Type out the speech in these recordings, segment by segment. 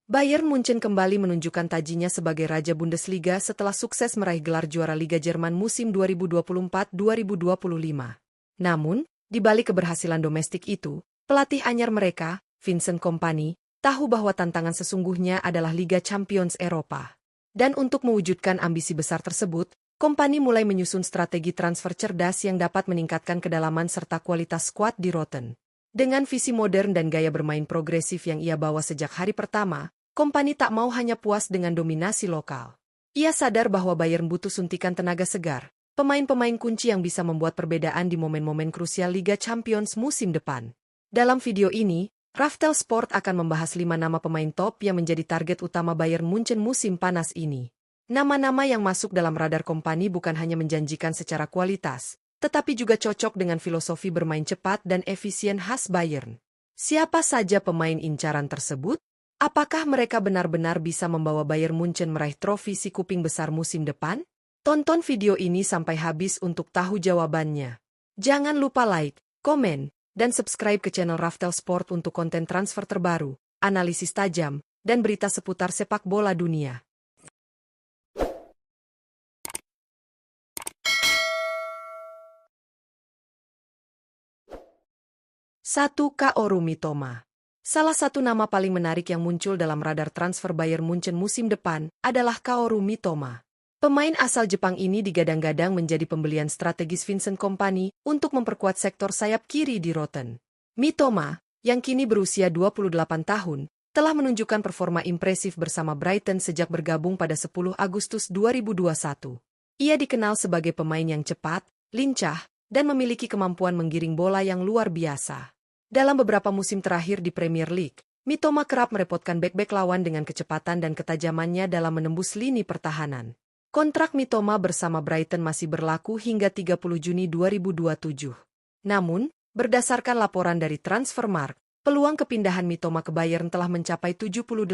Bayern Munchen kembali menunjukkan tajinya sebagai Raja Bundesliga setelah sukses meraih gelar juara Liga Jerman musim 2024-2025. Namun, di balik keberhasilan domestik itu, pelatih anyar mereka, Vincent Kompany, tahu bahwa tantangan sesungguhnya adalah Liga Champions Eropa. Dan untuk mewujudkan ambisi besar tersebut, Kompany mulai menyusun strategi transfer cerdas yang dapat meningkatkan kedalaman serta kualitas skuad di Rotten. Dengan visi modern dan gaya bermain progresif yang ia bawa sejak hari pertama, Kompany tak mau hanya puas dengan dominasi lokal. Ia sadar bahwa Bayern butuh suntikan tenaga segar, pemain-pemain kunci yang bisa membuat perbedaan di momen-momen krusial Liga Champions musim depan. Dalam video ini, Raftel Sport akan membahas 5 nama pemain top yang menjadi target utama Bayern Munchen musim panas ini. Nama-nama yang masuk dalam radar Kompany bukan hanya menjanjikan secara kualitas, tetapi juga cocok dengan filosofi bermain cepat dan efisien khas Bayern. Siapa saja pemain incaran tersebut? Apakah mereka benar-benar bisa membawa Bayern Munchen meraih trofi si kuping besar musim depan? Tonton video ini sampai habis untuk tahu jawabannya. Jangan lupa like, komen, dan subscribe ke channel Raftel Sport untuk konten transfer terbaru, analisis tajam, dan berita seputar sepak bola dunia. 1. Kaoru Mitoma. Salah satu nama paling menarik yang muncul dalam radar transfer Bayern Munchen musim depan adalah Kaoru Mitoma. Pemain asal Jepang ini digadang-gadang menjadi pembelian strategis Vincent Kompany untuk memperkuat sektor sayap kiri di Rotten. Mitoma, yang kini berusia 28 tahun, telah menunjukkan performa impresif bersama Brighton sejak bergabung pada 10 Agustus 2021. Ia dikenal sebagai pemain yang cepat, lincah, dan memiliki kemampuan menggiring bola yang luar biasa. Dalam beberapa musim terakhir di Premier League, Mitoma kerap merepotkan bek-bek lawan dengan kecepatan dan ketajamannya dalam menembus lini pertahanan. Kontrak Mitoma bersama Brighton masih berlaku hingga 30 Juni 2027. Namun, berdasarkan laporan dari Transfermarkt, peluang kepindahan Mitoma ke Bayern telah mencapai 78%.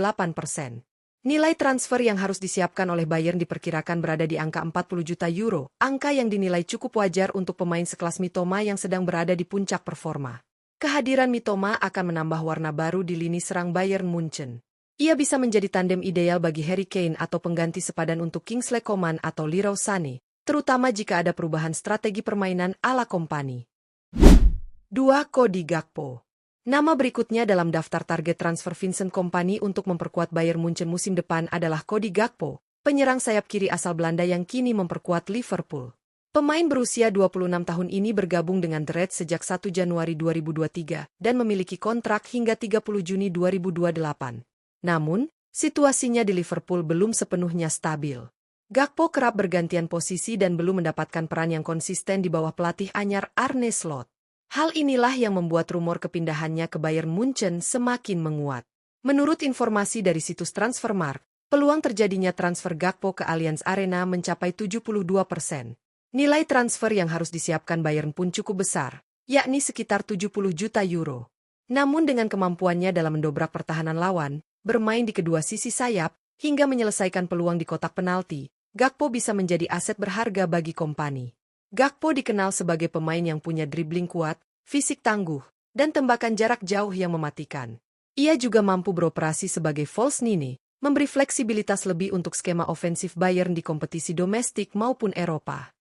Nilai transfer yang harus disiapkan oleh Bayern diperkirakan berada di angka 40 juta euro, angka yang dinilai cukup wajar untuk pemain sekelas Mitoma yang sedang berada di puncak performa. Kehadiran Mitoma akan menambah warna baru di lini serang Bayern Munchen. Ia bisa menjadi tandem ideal bagi Harry Kane atau pengganti sepadan untuk Kingsley Coman atau Leroy Sané, terutama jika ada perubahan strategi permainan ala Kompany. 2. Cody Gakpo. Nama berikutnya dalam daftar target transfer Vincent Kompany untuk memperkuat Bayern Munchen musim depan adalah Cody Gakpo, penyerang sayap kiri asal Belanda yang kini memperkuat Liverpool. Pemain berusia 26 tahun ini bergabung dengan The Reds sejak 1 Januari 2023 dan memiliki kontrak hingga 30 Juni 2028. Namun, situasinya di Liverpool belum sepenuhnya stabil. Gakpo kerap bergantian posisi dan belum mendapatkan peran yang konsisten di bawah pelatih anyar Arne Slot. Hal inilah yang membuat rumor kepindahannya ke Bayern Munchen semakin menguat. Menurut informasi dari situs Transfermarkt, peluang terjadinya transfer Gakpo ke Allianz Arena mencapai 72%. Nilai transfer yang harus disiapkan Bayern pun cukup besar, yakni sekitar 70 juta euro. Namun dengan kemampuannya dalam mendobrak pertahanan lawan, bermain di kedua sisi sayap, hingga menyelesaikan peluang di kotak penalti, Gakpo bisa menjadi aset berharga bagi Kompany. Gakpo dikenal sebagai pemain yang punya dribbling kuat, fisik tangguh, dan tembakan jarak jauh yang mematikan. Ia juga mampu beroperasi sebagai false nine, memberi fleksibilitas lebih untuk skema ofensif Bayern di kompetisi domestik maupun Eropa.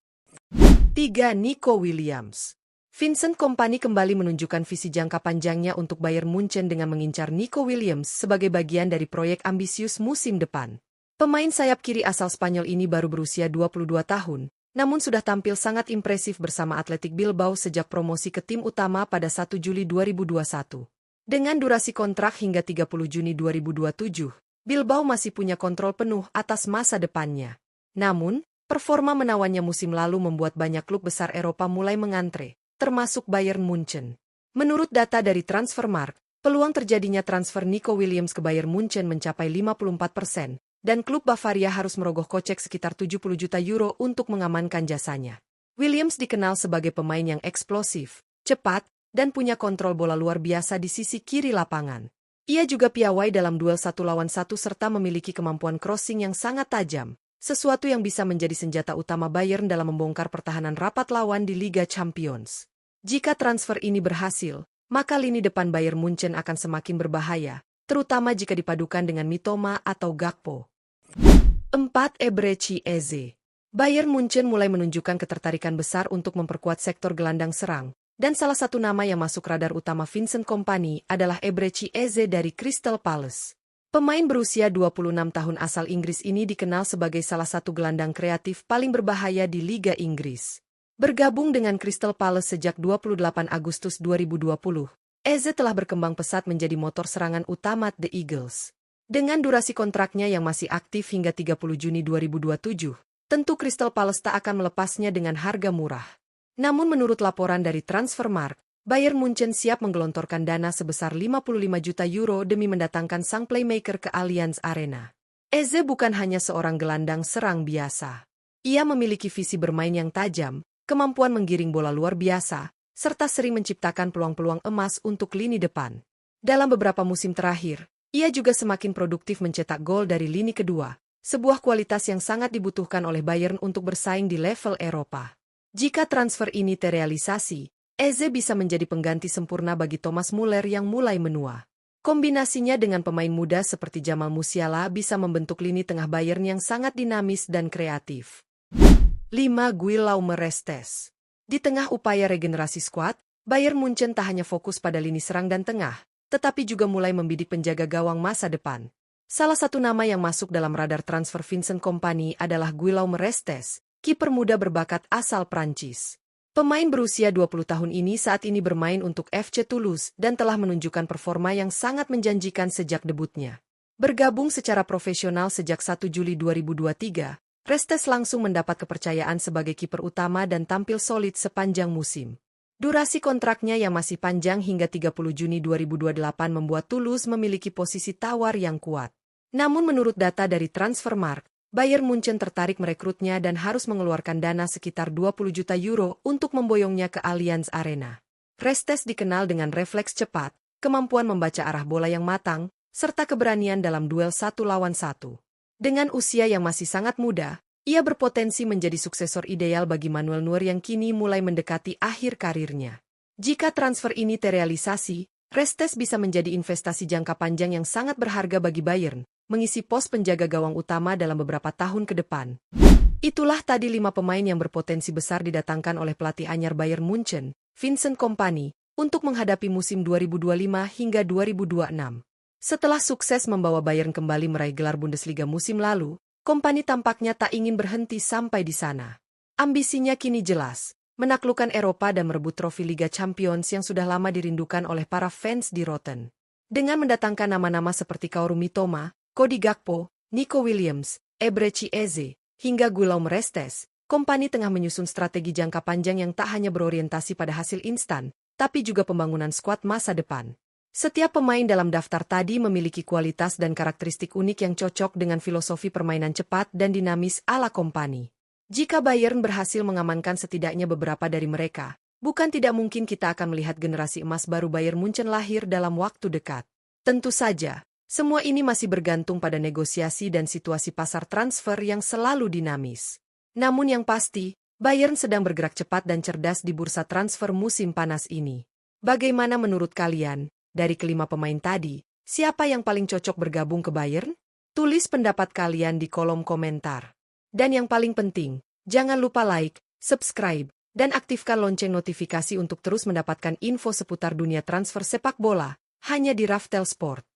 3. Nico Williams. Vincent Kompany kembali menunjukkan visi jangka panjangnya untuk Bayern Munchen dengan mengincar Nico Williams sebagai bagian dari proyek ambisius musim depan. Pemain sayap kiri asal Spanyol ini baru berusia 22 tahun, namun sudah tampil sangat impresif bersama Athletic Bilbao sejak promosi ke tim utama pada 1 Juli 2021. Dengan durasi kontrak hingga 30 Juni 2027, Bilbao masih punya kontrol penuh atas masa depannya. Namun, performa menawannya musim lalu membuat banyak klub besar Eropa mulai mengantre, termasuk Bayern Munchen. Menurut data dari Transfermarkt, peluang terjadinya transfer Nico Williams ke Bayern Munchen mencapai 54%, dan klub Bavaria harus merogoh kocek sekitar 70 juta euro untuk mengamankan jasanya. Williams dikenal sebagai pemain yang eksplosif, cepat, dan punya kontrol bola luar biasa di sisi kiri lapangan. Ia juga piawai dalam duel 1 lawan 1 serta memiliki kemampuan crossing yang sangat tajam, sesuatu yang bisa menjadi senjata utama Bayern dalam membongkar pertahanan rapat lawan di Liga Champions. Jika transfer ini berhasil, maka lini depan Bayern Munchen akan semakin berbahaya, terutama jika dipadukan dengan Mitoma atau Gakpo. 4. Eberechi Eze. Bayern Munchen mulai menunjukkan ketertarikan besar untuk memperkuat sektor gelandang serang, dan salah satu nama yang masuk radar utama Vincent Kompany adalah Eberechi Eze dari Crystal Palace. Pemain berusia 26 tahun asal Inggris ini dikenal sebagai salah satu gelandang kreatif paling berbahaya di Liga Inggris. Bergabung dengan Crystal Palace sejak 28 Agustus 2020, Eze telah berkembang pesat menjadi motor serangan utama The Eagles. Dengan durasi kontraknya yang masih aktif hingga 30 Juni 2027, tentu Crystal Palace tak akan melepasnya dengan harga murah. Namun menurut laporan dari Transfermarkt, Bayern Munchen siap menggelontorkan dana sebesar 55 juta euro demi mendatangkan sang playmaker ke Allianz Arena. Eze bukan hanya seorang gelandang serang biasa. Ia memiliki visi bermain yang tajam, kemampuan menggiring bola luar biasa, serta sering menciptakan peluang-peluang emas untuk lini depan. Dalam beberapa musim terakhir, ia juga semakin produktif mencetak gol dari lini kedua, sebuah kualitas yang sangat dibutuhkan oleh Bayern untuk bersaing di level Eropa. Jika transfer ini terrealisasi, Eze bisa menjadi pengganti sempurna bagi Thomas Muller yang mulai menua. Kombinasinya dengan pemain muda seperti Jamal Musiala bisa membentuk lini tengah Bayern yang sangat dinamis dan kreatif. 5. Guillaume Restes. Di tengah upaya regenerasi skuad, Bayern Munchen tak hanya fokus pada lini serang dan tengah, tetapi juga mulai membidik penjaga gawang masa depan. Salah satu nama yang masuk dalam radar transfer Vincent Kompany adalah Guillaume Restes, kiper muda berbakat asal Prancis. Pemain berusia 20 tahun ini saat ini bermain untuk FC Toulouse dan telah menunjukkan performa yang sangat menjanjikan sejak debutnya. Bergabung secara profesional sejak 1 Juli 2023, Restes langsung mendapat kepercayaan sebagai kiper utama dan tampil solid sepanjang musim. Durasi kontraknya yang masih panjang hingga 30 Juni 2028 membuat Toulouse memiliki posisi tawar yang kuat. Namun menurut data dari Transfermarkt, Bayern Munchen tertarik merekrutnya dan harus mengeluarkan dana sekitar 20 juta euro untuk memboyongnya ke Allianz Arena. Restes dikenal dengan refleks cepat, kemampuan membaca arah bola yang matang, serta keberanian dalam duel 1 lawan 1. Dengan usia yang masih sangat muda, ia berpotensi menjadi suksesor ideal bagi Manuel Neuer yang kini mulai mendekati akhir karirnya. Jika transfer ini terrealisasi, Restes bisa menjadi investasi jangka panjang yang sangat berharga bagi Bayern, mengisi pos penjaga gawang utama dalam beberapa tahun ke depan. Itulah tadi 5 pemain yang berpotensi besar didatangkan oleh pelatih anyar Bayern Munchen, Vincent Kompany, untuk menghadapi musim 2025 hingga 2026. Setelah sukses membawa Bayern kembali meraih gelar Bundesliga musim lalu, Kompany tampaknya tak ingin berhenti sampai di sana. Ambisinya kini jelas, menaklukkan Eropa dan merebut trofi Liga Champions yang sudah lama dirindukan oleh para fans di Rotten. Dengan mendatangkan nama-nama seperti Kaoru Mitoma, Cody Gakpo, Nico Williams, Eberechi Eze, hingga Guillaume Restes, Kompany tengah menyusun strategi jangka panjang yang tak hanya berorientasi pada hasil instan, tapi juga pembangunan skuad masa depan. Setiap pemain dalam daftar tadi memiliki kualitas dan karakteristik unik yang cocok dengan filosofi permainan cepat dan dinamis ala Kompany. Jika Bayern berhasil mengamankan setidaknya beberapa dari mereka, bukan tidak mungkin kita akan melihat generasi emas baru Bayern Munchen lahir dalam waktu dekat. Tentu saja, semua ini masih bergantung pada negosiasi dan situasi pasar transfer yang selalu dinamis. Namun yang pasti, Bayern sedang bergerak cepat dan cerdas di bursa transfer musim panas ini. Bagaimana menurut kalian? Dari kelima pemain tadi, siapa yang paling cocok bergabung ke Bayern? Tulis pendapat kalian di kolom komentar. Dan yang paling penting, jangan lupa like, subscribe, dan aktifkan lonceng notifikasi untuk terus mendapatkan info seputar dunia transfer sepak bola, hanya di Raftel Sport.